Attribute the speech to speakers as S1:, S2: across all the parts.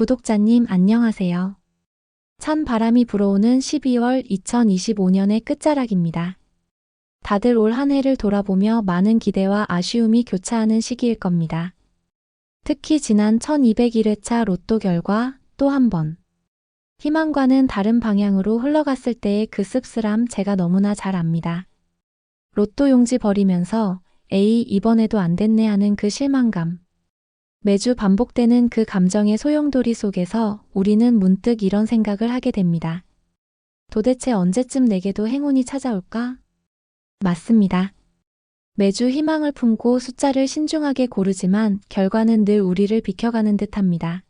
S1: 구독자님 안녕하세요. 찬 바람이 불어오는 12월 2025년의 끝자락입니다. 다들 올 한 해를 돌아보며 많은 기대와 아쉬움이 교차하는 시기일 겁니다. 특히 지난 1201회차 로또 결과 또 한 번 희망과는 다른 방향으로 흘러갔을 때의 그 씁쓸함 제가 너무나 잘 압니다. 로또 용지 버리면서 에이 이번에도 안 됐네 하는 그 실망감. 매주 반복되는 그 감정의 소용돌이 속에서 우리는 문득 이런 생각을 하게 됩니다. 도대체 언제쯤 내게도 행운이 찾아올까? 맞습니다. 매주 희망을 품고 숫자를 신중하게 고르지만 결과는 늘 우리를 비켜가는 듯합니다.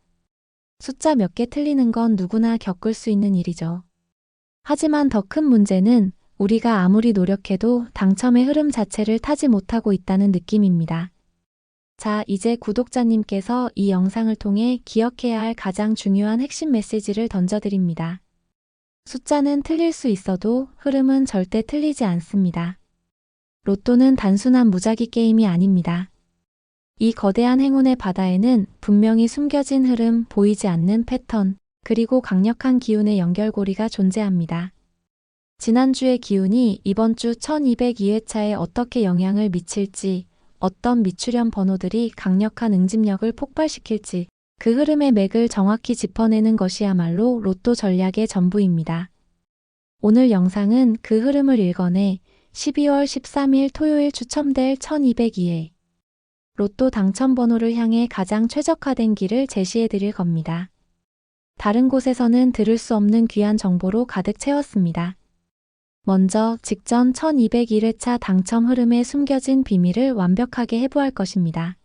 S1: 숫자 몇 개 틀리는 건 누구나 겪을 수 있는 일이죠. 하지만 더 큰 문제는 우리가 아무리 노력해도 당첨의 흐름 자체를 타지 못하고 있다는 느낌입니다. 자, 이제 구독자님께서 이 영상을 통해 기억해야 할 가장 중요한 핵심 메시지를 던져드립니다. 숫자는 틀릴 수 있어도 흐름은 절대 틀리지 않습니다. 로또는 단순한 무작위 게임이 아닙니다. 이 거대한 행운의 바다에는 분명히 숨겨진 흐름, 보이지 않는 패턴, 그리고 강력한 기운의 연결고리가 존재합니다. 지난주의 기운이 이번 주 1202회차에 어떻게 영향을 미칠지, 어떤 미추련 번호들이 강력한 응집력을 폭발시킬지 그 흐름의 맥을 정확히 짚어내는 것이야말로 로또 전략의 전부입니다. 오늘 영상은 그 흐름을 읽어내 12월 13일 토요일 추첨될 1202회 로또 당첨 번호를 향해 가장 최적화된 길을 제시해 드릴 겁니다. 다른 곳에서는 들을 수 없는 귀한 정보로 가득 채웠습니다. 먼저 직전 1201회차 당첨 흐름의 숨겨진 비밀을 완벽하게 해부할 것입니다.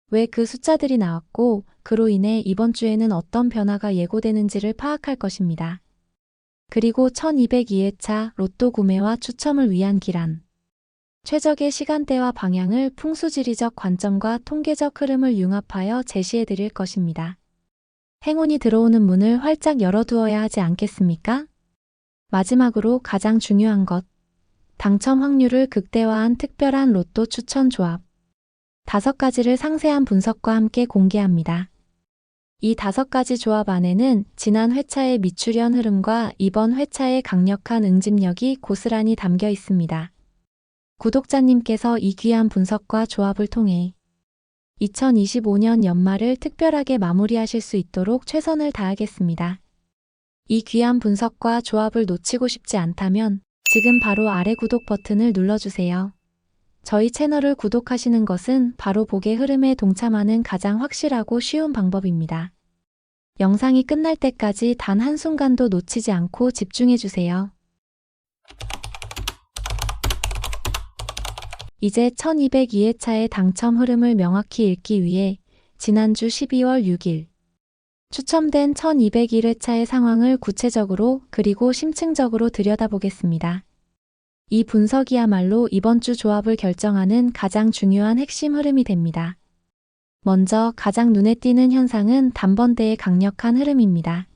S1: 왜 그 숫자들이 나왔고 그로 인해 이번 주에는 어떤 변화가 예고되는지를 파악할 것입니다. 그리고 1202회차 로또 구매와 추첨을 위한 기란. 최적의 시간대와 방향을 풍수지리적 관점과 통계적 흐름을 융합하여 제시해 드릴 것입니다. 행운이 들어오는 문을 활짝 열어두어야 하지 않겠습니까? 마지막으로 가장 중요한 것, 당첨 확률을 극대화한 특별한 로또 추천 조합. 5가지를 상세한 분석과 함께 공개합니다. 이 5가지 조합 안에는 지난 회차의 미추련 흐름과 이번 회차의 강력한 응집력이 고스란히 담겨 있습니다. 구독자님께서 이 귀한 분석과 조합을 통해 2025년 연말을 특별하게 마무리하실 수 있도록 최선을 다하겠습니다. 이 귀한 분석과 조합을 놓치고 싶지 않다면 지금 바로 아래 구독 버튼을 눌러주세요. 저희 채널을 구독하시는 것은 바로 복의 흐름에 동참하는 가장 확실하고 쉬운 방법입니다. 영상이 끝날 때까지 단 한순간도 놓치지 않고 집중해주세요. 이제 1202회차의 당첨 흐름을 명확히 읽기 위해 지난주 12월 6일 추첨된 1201회차의 상황을 구체적으로 그리고 심층적으로 들여다보겠습니다. 이 분석이야말로 이번 주 조합을 결정하는 가장 중요한 핵심 흐름이 됩니다. 먼저 가장 눈에 띄는 현상은 단번대의 강력한 흐름입니다.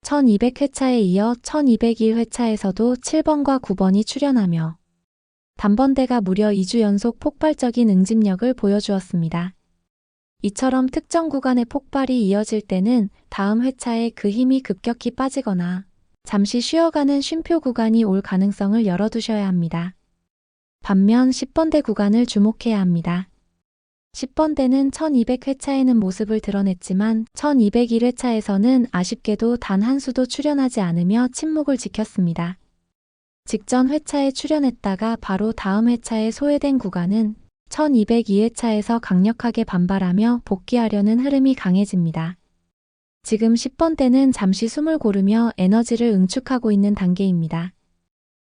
S1: 1200회차에 이어 1201회차에서도 7번과 9번이 출현하며 단번대가 무려 2주 연속 폭발적인 응집력을 보여주었습니다. 이처럼 특정 구간의 폭발이 이어질 때는 다음 회차에 그 힘이 급격히 빠지거나 잠시 쉬어가는 쉼표 구간이 올 가능성을 열어두셔야 합니다. 반면 10번대 구간을 주목해야 합니다. 10번대는 1200회차에는 모습을 드러냈지만 1201회차에서는 아쉽게도 단 한 수도 출현하지 않으며 침묵을 지켰습니다. 직전 회차에 출현했다가 바로 다음 회차에 소외된 구간은 1202회차에서 강력하게 반발하며 복귀하려는 흐름이 강해집니다. 지금 10번대는 잠시 숨을 고르며 에너지를 응축하고 있는 단계입니다.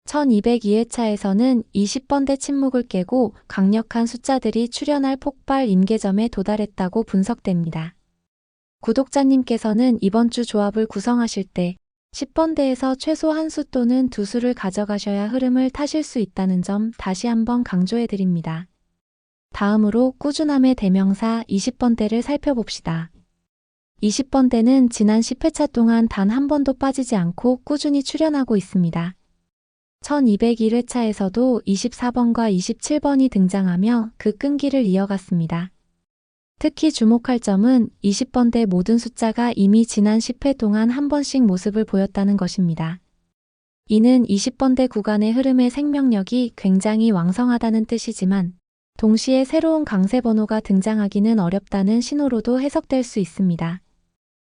S1: 1202회차에서는 20번대 침묵을 깨고 강력한 숫자들이 출현할 폭발 임계점에 도달했다고 분석됩니다. 구독자님께서는 이번 주 조합을 구성하실 때 10번대에서 최소 한 수 또는 두 수를 가져가셔야 흐름을 타실 수 있다는 점 다시 한번 강조해 드립니다. 다음으로 꾸준함의 대명사 20번대를 살펴봅시다. 20번대는 지난 10회차 동안 단 한 번도 빠지지 않고 꾸준히 출현하고 있습니다. 1201회차에서도 24번과 27번이 등장하며 그 끈기를 이어갔습니다. 특히 주목할 점은 20번대 모든 숫자가 이미 지난 10회 동안 한 번씩 모습을 보였다는 것입니다. 이는 20번대 구간의 흐름의 생명력이 굉장히 왕성하다는 뜻이지만 동시에 새로운 강세 번호가 등장하기는 어렵다는 신호로도 해석될 수 있습니다.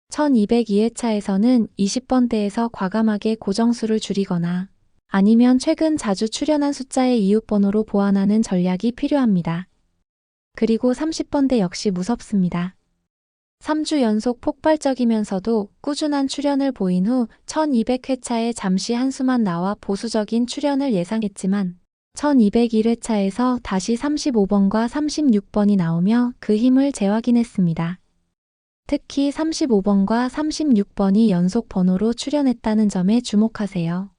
S1: 1202회차에서는 20번대에서 과감하게 고정수를 줄이거나 아니면 최근 자주 출현한 숫자의 이웃 번호로 보완하는 전략이 필요합니다. 그리고 30번대 역시 무섭습니다. 3주 연속 폭발적이면서도 꾸준한 출현을 보인 후 1200회차에 잠시 한수만 나와 보수적인 출현을 예상했지만 1201회차에서 다시 35번과 36번이 나오며 그 힘을 재확인했습니다. 특히 35번과 36번이 연속 번호로 출현했다는 점에 주목하세요.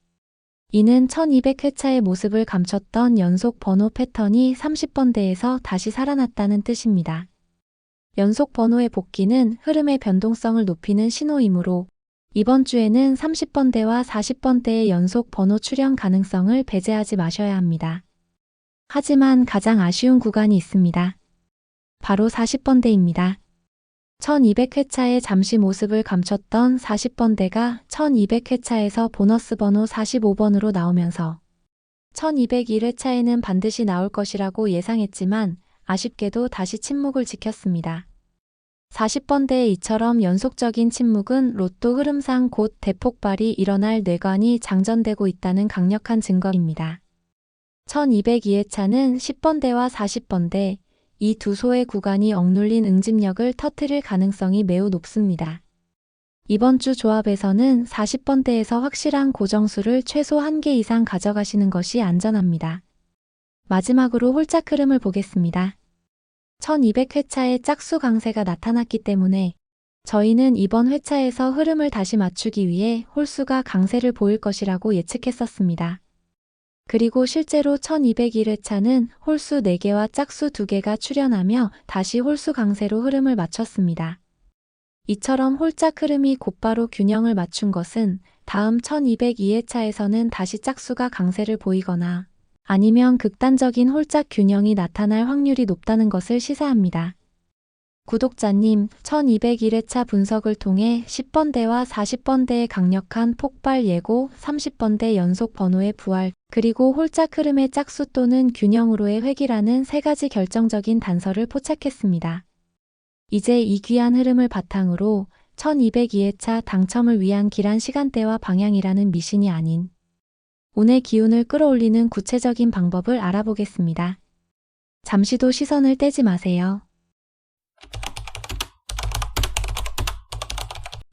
S1: 이는 1200회차의 모습을 감췄던 연속 번호 패턴이 30번대에서 다시 살아났다는 뜻입니다. 연속 번호의 복귀는 흐름의 변동성을 높이는 신호이므로 이번 주에는 30번대와 40번대의 연속 번호 출현 가능성을 배제하지 마셔야 합니다. 하지만 가장 아쉬운 구간이 있습니다. 바로 40번대입니다. 1200회차에 잠시 모습을 감췄던 40번대가 1200회차에서 보너스 번호 45번으로 나오면서 1201회차에는 반드시 나올 것이라고 예상했지만 아쉽게도 다시 침묵을 지켰습니다. 40번대의 이처럼 연속적인 침묵은 로또 흐름상 곧 대폭발이 일어날 뇌관이 장전되고 있다는 강력한 증거입니다. 1202회차는 10번대와 40번대, 이 두 소의 구간이 억눌린 응집력을 터뜨릴 가능성이 매우 높습니다. 이번 주 조합에서는 40번대에서 확실한 고정수를 최소 1개 이상 가져가시는 것이 안전합니다. 마지막으로 홀짝 흐름을 보겠습니다. 1200회차에 짝수 강세가 나타났기 때문에 저희는 이번 회차에서 흐름을 다시 맞추기 위해 홀수가 강세를 보일 것이라고 예측했었습니다. 그리고 실제로 1201회차는 홀수 4개와 짝수 2개가 출현하며 다시 홀수 강세로 흐름을 맞췄습니다. 이처럼 홀짝 흐름이 곧바로 균형을 맞춘 것은 다음 1202회차에서는 다시 짝수가 강세를 보이거나 아니면 극단적인 홀짝 균형이 나타날 확률이 높다는 것을 시사합니다. 구독자님, 1201회차 분석을 통해 10번대와 40번대의 강력한 폭발 예고, 30번대 연속 번호의 부활, 그리고 홀짝 흐름의 짝수 또는 균형으로의 획이라는 3가지 결정적인 단서를 포착했습니다. 이제 이 귀한 흐름을 바탕으로 1202회차 당첨을 위한 길한 시간대와 방향이라는 미신이 아닌 운의 기운을 끌어올리는 구체적인 방법을 알아보겠습니다. 잠시도 시선을 떼지 마세요.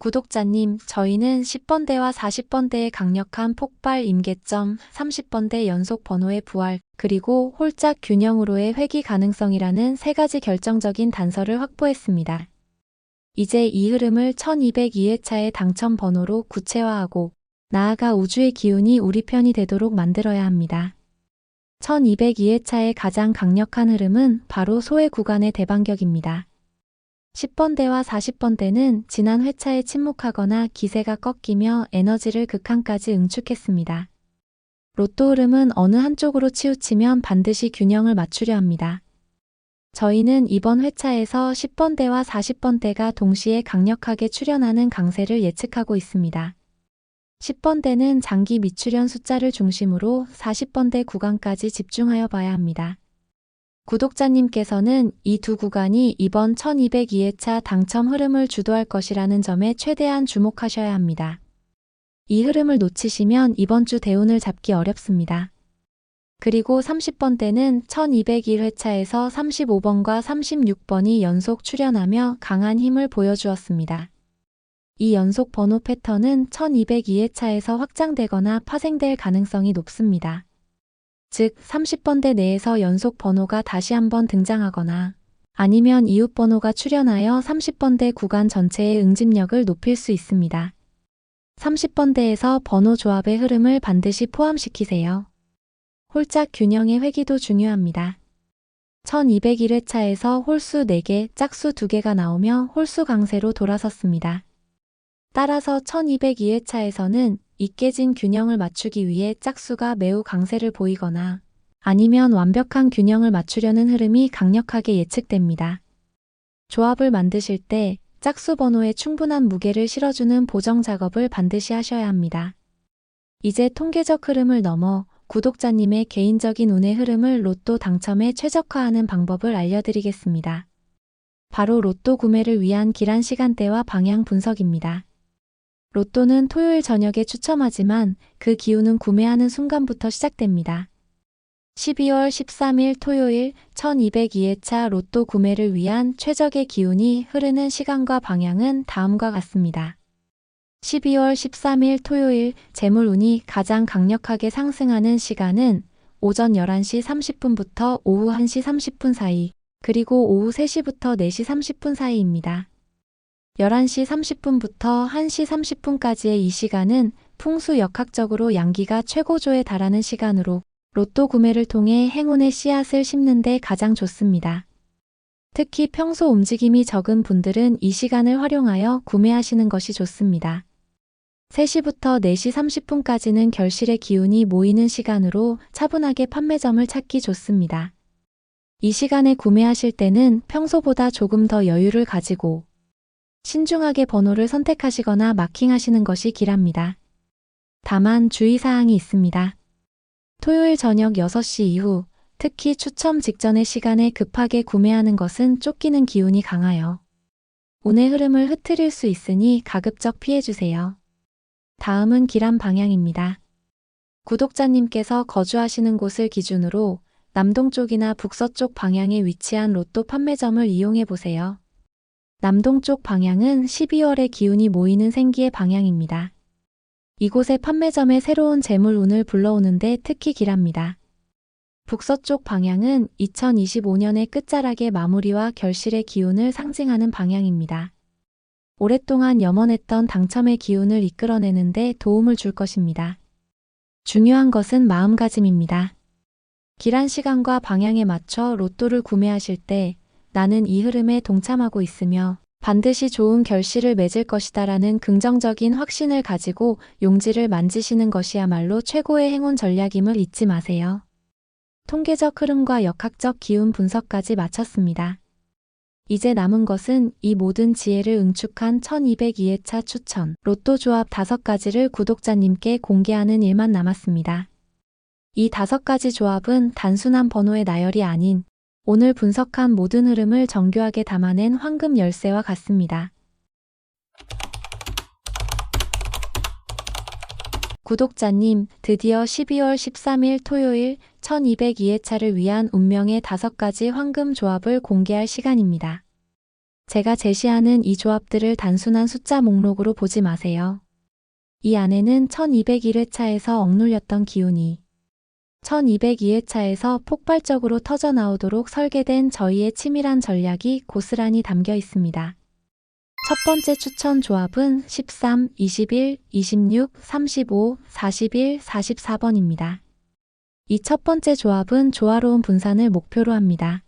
S1: 구독자님, 저희는 10번대와 40번대의 강력한 폭발 임계점, 30번대 연속 번호의 부활, 그리고 홀짝 균형으로의 회귀 가능성이라는 3가지 결정적인 단서를 확보했습니다. 이제 이 흐름을 1202회차의 당첨 번호로 구체화하고 나아가 우주의 기운이 우리 편이 되도록 만들어야 합니다. 1202회차의 가장 강력한 흐름은 바로 소외 구간의 대반격입니다. 10번대와 40번대는 지난 회차에 침묵하거나 기세가 꺾이며 에너지를 극한까지 응축했습니다. 로또 흐름은 어느 한쪽으로 치우치면 반드시 균형을 맞추려 합니다. 저희는 이번 회차에서 10번대와 40번대가 동시에 강력하게 출현하는 강세를 예측하고 있습니다. 10번대는 장기 미출현 숫자를 중심으로 40번대 구간까지 집중하여 봐야 합니다. 구독자님께서는 이 두 구간이 이번 1202회차 당첨 흐름을 주도할 것이라는 점에 최대한 주목하셔야 합니다. 이 흐름을 놓치시면 이번 주 대운을 잡기 어렵습니다. 그리고 30번대는 1201회차에서 35번과 36번이 연속 출현하며 강한 힘을 보여주었습니다. 이 연속 번호 패턴은 1202회차에서 확장되거나 파생될 가능성이 높습니다. 즉 30번대 내에서 연속 번호가 다시 한번 등장하거나 아니면 이웃 번호가 출현하여 30번대 구간 전체의 응집력을 높일 수 있습니다. 30번대에서 번호 조합의 흐름을 반드시 포함시키세요. 홀짝 균형의 회귀도 중요합니다. 1201회차에서 홀수 4개, 짝수 2개가 나오며 홀수 강세로 돌아섰습니다. 따라서 1202회차에서는 이 깨진 균형을 맞추기 위해 짝수가 매우 강세를 보이거나 아니면 완벽한 균형을 맞추려는 흐름이 강력하게 예측됩니다. 조합을 만드실 때 짝수 번호에 충분한 무게를 실어주는 보정 작업을 반드시 하셔야 합니다. 이제 통계적 흐름을 넘어 구독자님의 개인적인 운의 흐름을 로또 당첨에 최적화하는 방법을 알려드리겠습니다. 바로 로또 구매를 위한 기란 시간대와 방향 분석입니다. 로또는 토요일 저녁에 추첨하지만 그 기운은 구매하는 순간부터 시작됩니다. 12월 13일 토요일 1202회차 로또 구매를 위한 최적의 기운이 흐르는 시간과 방향은 다음과 같습니다. 12월 13일 토요일 재물운이 가장 강력하게 상승하는 시간은 오전 11시 30분부터 오후 1시 30분 사이, 그리고 오후 3시부터 4시 30분 사이입니다. 11시 30분부터 1시 30분까지의 이 시간은 풍수 역학적으로 양기가 최고조에 달하는 시간으로 로또 구매를 통해 행운의 씨앗을 심는 데 가장 좋습니다. 특히 평소 움직임이 적은 분들은 이 시간을 활용하여 구매하시는 것이 좋습니다. 3시부터 4시 30분까지는 결실의 기운이 모이는 시간으로 차분하게 판매점을 찾기 좋습니다. 이 시간에 구매하실 때는 평소보다 조금 더 여유를 가지고 신중하게 번호를 선택하시거나 마킹하시는 것이 길합니다. 다만 주의사항이 있습니다. 토요일 저녁 6시 이후, 특히 추첨 직전의 시간에 급하게 구매하는 것은 쫓기는 기운이 강하여 운의 흐름을 흐트릴 수 있으니 가급적 피해주세요. 다음은 기란 방향입니다. 구독자님께서 거주하시는 곳을 기준으로 남동쪽이나 북서쪽 방향에 위치한 로또 판매점을 이용해 보세요. 남동쪽 방향은 12월의 기운이 모이는 생기의 방향입니다. 이곳의 판매점에 새로운 재물운을 불러오는데 특히 길합니다. 북서쪽 방향은 2025년의 끝자락의 마무리와 결실의 기운을 상징하는 방향입니다. 오랫동안 염원했던 당첨의 기운을 이끌어내는데 도움을 줄 것입니다. 중요한 것은 마음가짐입니다. 길한 시간과 방향에 맞춰 로또를 구매하실 때 나는 이 흐름에 동참하고 있으며 반드시 좋은 결실을 맺을 것이다라는 긍정적인 확신을 가지고 용지를 만지시는 것이야말로 최고의 행운 전략임을 잊지 마세요. 통계적 흐름과 역학적 기운 분석까지 마쳤습니다. 이제 남은 것은 이 모든 지혜를 응축한 1202회차 추천 로또 조합 5가지를 구독자님께 공개하는 일만 남았습니다. 이 5가지 조합은 단순한 번호의 나열이 아닌 오늘 분석한 모든 흐름을 정교하게 담아낸 황금 열쇠와 같습니다. 구독자님, 드디어 12월 13일 토요일 1202회차를 위한 운명의 5가지 황금 조합을 공개할 시간입니다. 제가 제시하는 이 조합들을 단순한 숫자 목록으로 보지 마세요. 이 안에는 1201회차에서 억눌렸던 기운이 1202회차에서 폭발적으로 터져나오도록 설계된 저희의 치밀한 전략이 고스란히 담겨 있습니다. 첫 번째 추천 조합은 13, 21, 26, 35, 41, 44번입니다. 이 첫 번째 조합은 조화로운 분산을 목표로 합니다.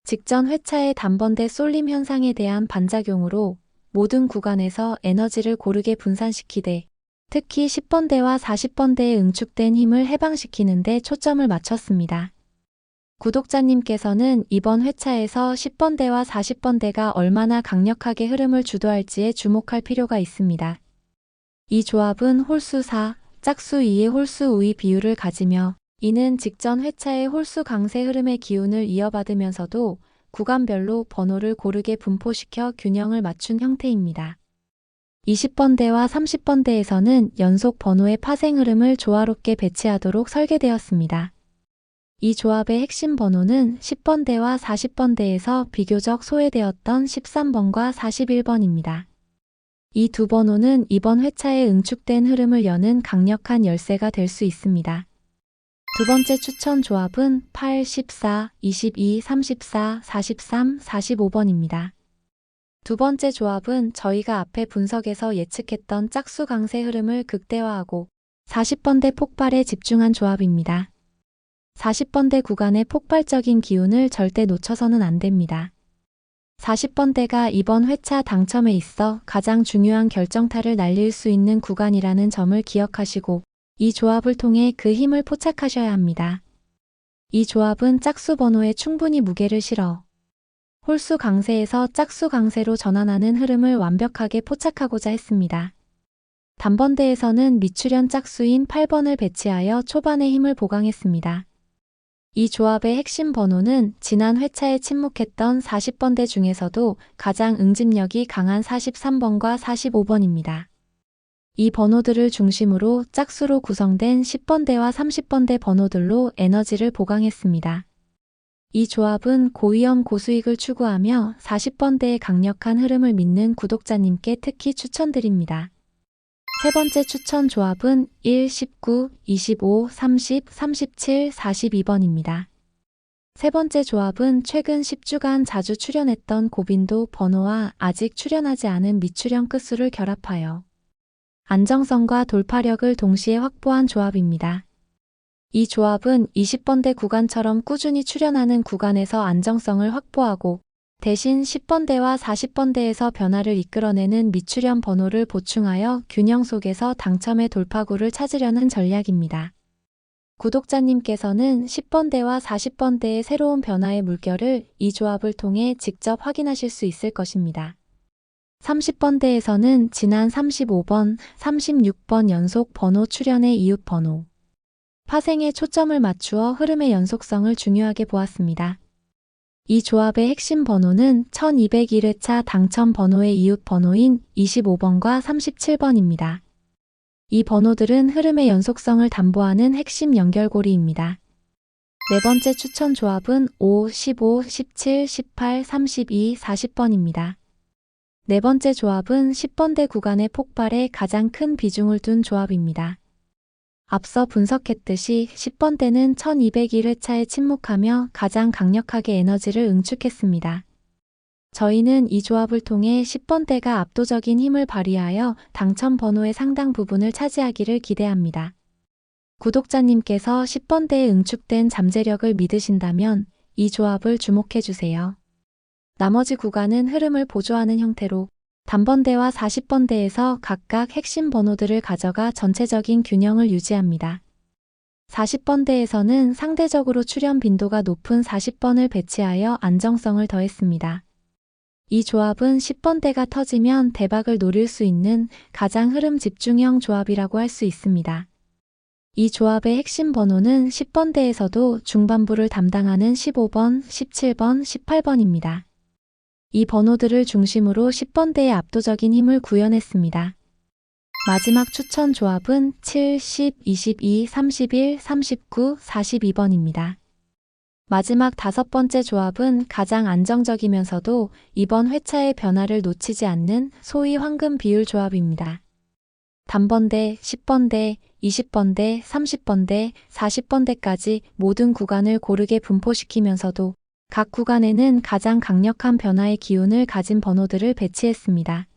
S1: 직전 회차의 단번대 쏠림 현상에 대한 반작용으로 모든 구간에서 에너지를 고르게 분산시키되 특히 10번대와 40번대에 응축된 힘을 해방시키는 데 초점을 맞췄습니다. 구독자님께서는 이번 회차에서 10번대와 40번대가 얼마나 강력하게 흐름을 주도할지에 주목할 필요가 있습니다. 이 조합은 홀수 4, 짝수 2의 홀수 우위 비율을 가지며 이는 직전 회차의 홀수 강세 흐름의 기운을 이어받으면서도 구간별로 번호를 고르게 분포시켜 균형을 맞춘 형태입니다. 20번대와 30번대에서는 연속 번호의 파생 흐름을 조화롭게 배치하도록 설계되었습니다. 이 조합의 핵심 번호는 10번대와 40번대에서 비교적 소외되었던 13번과 41번입니다. 이 두 번호는 이번 회차에 응축된 흐름을 여는 강력한 열쇠가 될 수 있습니다. 두 번째 추천 조합은 8, 14, 22, 34, 43, 45번입니다. 두 번째 조합은 저희가 앞에 분석에서 예측했던 짝수 강세 흐름을 극대화하고 40번대 폭발에 집중한 조합입니다. 40번대 구간의 폭발적인 기운을 절대 놓쳐서는 안 됩니다. 40번대가 이번 회차 당첨에 있어 가장 중요한 결정타를 날릴 수 있는 구간이라는 점을 기억하시고 이 조합을 통해 그 힘을 포착하셔야 합니다. 이 조합은 짝수 번호에 충분히 무게를 실어 홀수 강세에서 짝수 강세로 전환하는 흐름을 완벽하게 포착하고자 했습니다. 단번대에서는 미출현 짝수인 8번을 배치하여 초반에 힘을 보강했습니다. 이 조합의 핵심 번호는 지난 회차에 침묵했던 40번대 중에서도 가장 응집력이 강한 43번과 45번입니다. 이 번호들을 중심으로 짝수로 구성된 10번대와 30번대 번호들로 에너지를 보강했습니다. 이 조합은 고위험 고수익을 추구하며 40번대의 강력한 흐름을 믿는 구독자님께 특히 추천드립니다. 세 번째 추천 조합은 1, 19, 25, 30, 37, 42번입니다. 세 번째 조합은 최근 10주간 자주 출현했던 고빈도 번호와 아직 출현하지 않은 미출현 끝수를 결합하여 안정성과 돌파력을 동시에 확보한 조합입니다. 이 조합은 20번대 구간처럼 꾸준히 출현하는 구간에서 안정성을 확보하고 대신 10번대와 40번대에서 변화를 이끌어내는 미출현 번호를 보충하여 균형 속에서 당첨의 돌파구를 찾으려는 전략입니다. 구독자님께서는 10번대와 40번대의 새로운 변화의 물결을 이 조합을 통해 직접 확인하실 수 있을 것입니다. 30번대에서는 지난 35번, 36번 연속 번호 출현의 이웃 번호, 파생에 초점을 맞추어 흐름의 연속성을 중요하게 보았습니다. 이 조합의 핵심 번호는 1201회차 당첨 번호의 이웃 번호인 25번과 37번입니다. 이 번호들은 흐름의 연속성을 담보하는 핵심 연결고리입니다. 네 번째 추천 조합은 5, 15, 17, 18, 32, 40번입니다. 네 번째 조합은 10번대 구간의 폭발에 가장 큰 비중을 둔 조합입니다. 앞서 분석했듯이 10번대는 1201회차에 침묵하며 가장 강력하게 에너지를 응축했습니다. 저희는 이 조합을 통해 10번대가 압도적인 힘을 발휘하여 당첨 번호의 상당 부분을 차지하기를 기대합니다. 구독자님께서 10번대에 응축된 잠재력을 믿으신다면 이 조합을 주목해주세요. 나머지 구간은 흐름을 보조하는 형태로 단번대와 40번대에서 각각 핵심 번호들을 가져가 전체적인 균형을 유지합니다. 40번대에서는 상대적으로 출현 빈도가 높은 40번을 배치하여 안정성을 더했습니다. 이 조합은 10번대가 터지면 대박을 노릴 수 있는 가장 흐름 집중형 조합이라고 할 수 있습니다. 이 조합의 핵심 번호는 10번대에서도 중반부를 담당하는 15번, 17번, 18번입니다. 이 번호들을 중심으로 10번대의 압도적인 힘을 구현했습니다. 마지막 추천 조합은 7, 10, 22, 31, 39, 42번입니다. 마지막 다섯 번째 조합은 가장 안정적이면서도 이번 회차의 변화를 놓치지 않는 소위 황금 비율 조합입니다. 단번대, 10번대, 20번대, 30번대, 40번대까지 모든 구간을 고르게 분포시키면서도 각 구간에는 가장 강력한 변화의 기운을 가진 번호들을 배치했습니다.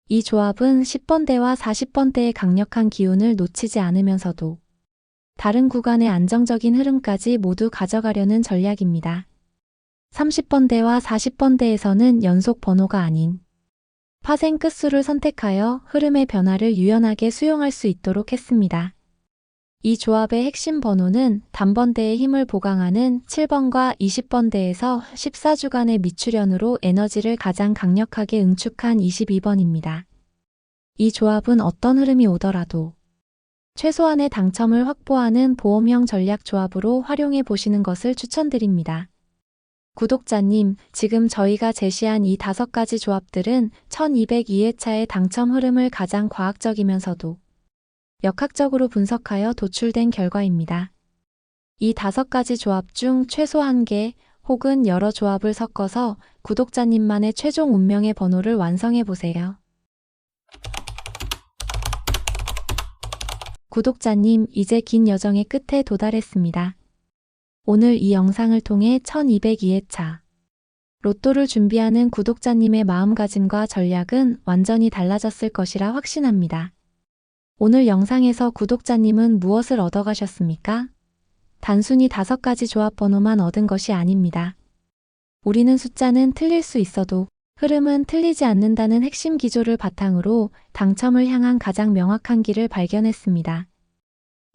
S1: 이 조합은 10번대와 40번대의 강력한 기운을 놓치지 않으면서도 다른 구간의 안정적인 흐름까지 모두 가져가려는 전략입니다. 30번대와 40번대에서는 연속 번호가 아닌 파생 끝수를 선택하여 흐름의 변화를 유연하게 수용할 수 있도록 했습니다. 이 조합의 핵심 번호는 단번대의 힘을 보강하는 7번과 20번대에서 14주간의 미출현으로 에너지를 가장 강력하게 응축한 22번입니다. 이 조합은 어떤 흐름이 오더라도 최소한의 당첨을 확보하는 보험형 전략 조합으로 활용해 보시는 것을 추천드립니다. 구독자님, 지금 저희가 제시한 이 5가지 조합들은 1202회차의 당첨 흐름을 가장 과학적이면서도 역학적으로 분석하여 도출된 결과입니다. 이 5가지 조합 중 최소 1개 혹은 여러 조합을 섞어서 구독자님만의 최종 운명의 번호를 완성해 보세요. 구독자님, 이제 긴 여정의 끝에 도달했습니다. 오늘 이 영상을 통해 1202회차 로또를 준비하는 구독자님의 마음가짐과 전략은 완전히 달라졌을 것이라 확신합니다. 오늘 영상에서 구독자님은 무엇을 얻어가셨습니까? 단순히 5가지 조합 번호만 얻은 것이 아닙니다. 우리는 숫자는 틀릴 수 있어도 흐름은 틀리지 않는다는 핵심 기조를 바탕으로 당첨을 향한 가장 명확한 길을 발견했습니다.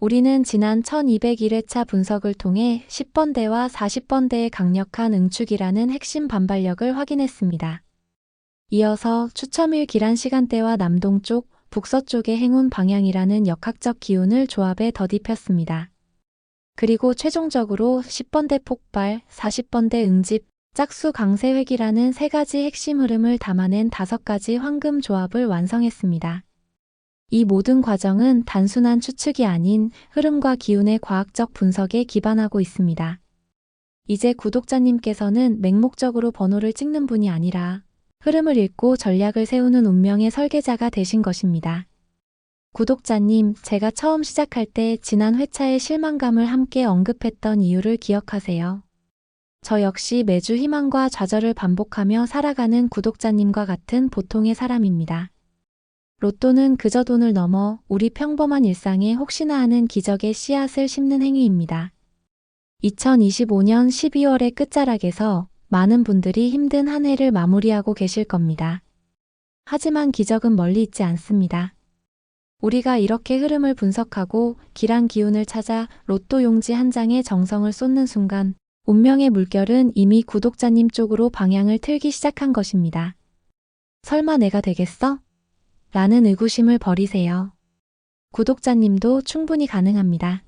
S1: 우리는 지난 1201회차 분석을 통해 10번대와 40번대의 강력한 응축이라는 핵심 반발력을 확인했습니다. 이어서 추첨일 기란 시간대와 남동쪽, 북서쪽의 행운 방향이라는 역학적 기운을 조합해 더딥혔습니다. 그리고 최종적으로 10번대 폭발, 40번대 응집, 짝수 강세 회귀라는 세 가지 핵심 흐름을 담아낸 5가지 황금 조합을 완성했습니다. 이 모든 과정은 단순한 추측이 아닌 흐름과 기운의 과학적 분석에 기반하고 있습니다. 이제 구독자님께서는 맹목적으로 번호를 찍는 분이 아니라 흐름을 읽고 전략을 세우는 운명의 설계자가 되신 것입니다. 구독자님, 제가 처음 시작할 때 지난 회차의 실망감을 함께 언급했던 이유를 기억하세요. 저 역시 매주 희망과 좌절을 반복하며 살아가는 구독자님과 같은 보통의 사람입니다. 로또는 그저 돈을 넘어 우리 평범한 일상에 혹시나 하는 기적의 씨앗을 심는 행위입니다. 2025년 12월의 끝자락에서 많은 분들이 힘든 한 해를 마무리하고 계실 겁니다. 하지만 기적은 멀리 있지 않습니다. 우리가 이렇게 흐름을 분석하고 길한 기운을 찾아 로또 용지 한 장에 정성을 쏟는 순간 운명의 물결은 이미 구독자님 쪽으로 방향을 틀기 시작한 것입니다. 설마 내가 되겠어? 라는 의구심을 버리세요. 구독자님도 충분히 가능합니다.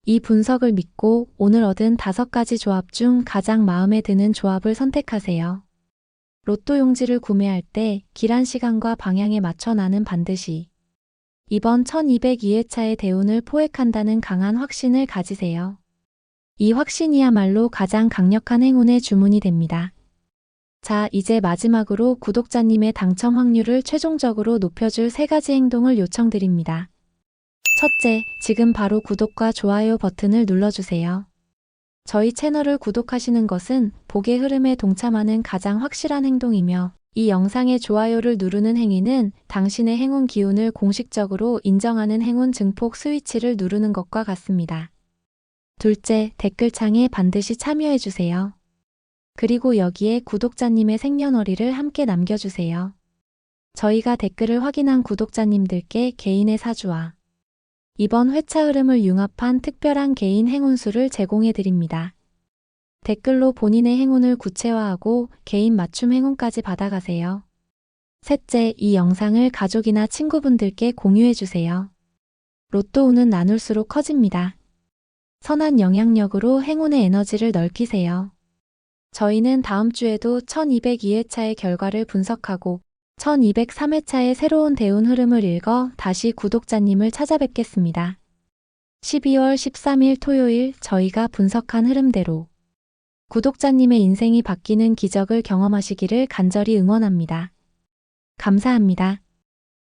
S1: 이 분석을 믿고 오늘 얻은 5가지 조합 중 가장 마음에 드는 조합을 선택하세요. 로또 용지를 구매할 때 길한 시간과 방향에 맞춰 나는 반드시 이번 1202회차의 대운을 포획한다는 강한 확신을 가지세요. 이 확신이야말로 가장 강력한 행운의 주문이 됩니다. 자, 이제 마지막으로 구독자님의 당첨 확률을 최종적으로 높여줄 3가지 행동을 요청드립니다. 첫째, 지금 바로 구독과 좋아요 버튼을 눌러주세요. 저희 채널을 구독하시는 것은 복의 흐름에 동참하는 가장 확실한 행동이며 이 영상의 좋아요를 누르는 행위는 당신의 행운 기운을 공식적으로 인정하는 행운 증폭 스위치를 누르는 것과 같습니다. 둘째, 댓글창에 반드시 참여해주세요. 그리고 여기에 구독자님의 생년월일을 함께 남겨주세요. 저희가 댓글을 확인한 구독자님들께 개인의 사주와 이번 회차 흐름을 융합한 특별한 개인 행운수를 제공해드립니다. 댓글로 본인의 행운을 구체화하고 개인 맞춤 행운까지 받아가세요. 셋째, 이 영상을 가족이나 친구분들께 공유해주세요. 로또 운은 나눌수록 커집니다. 선한 영향력으로 행운의 에너지를 넓히세요. 저희는 다음 주에도 1202회차의 결과를 분석하고 1203회차의 새로운 대운 흐름을 읽어 다시 구독자님을 찾아뵙겠습니다. 12월 13일 토요일 저희가 분석한 흐름대로 구독자님의 인생이 바뀌는 기적을 경험하시기를 간절히 응원합니다. 감사합니다.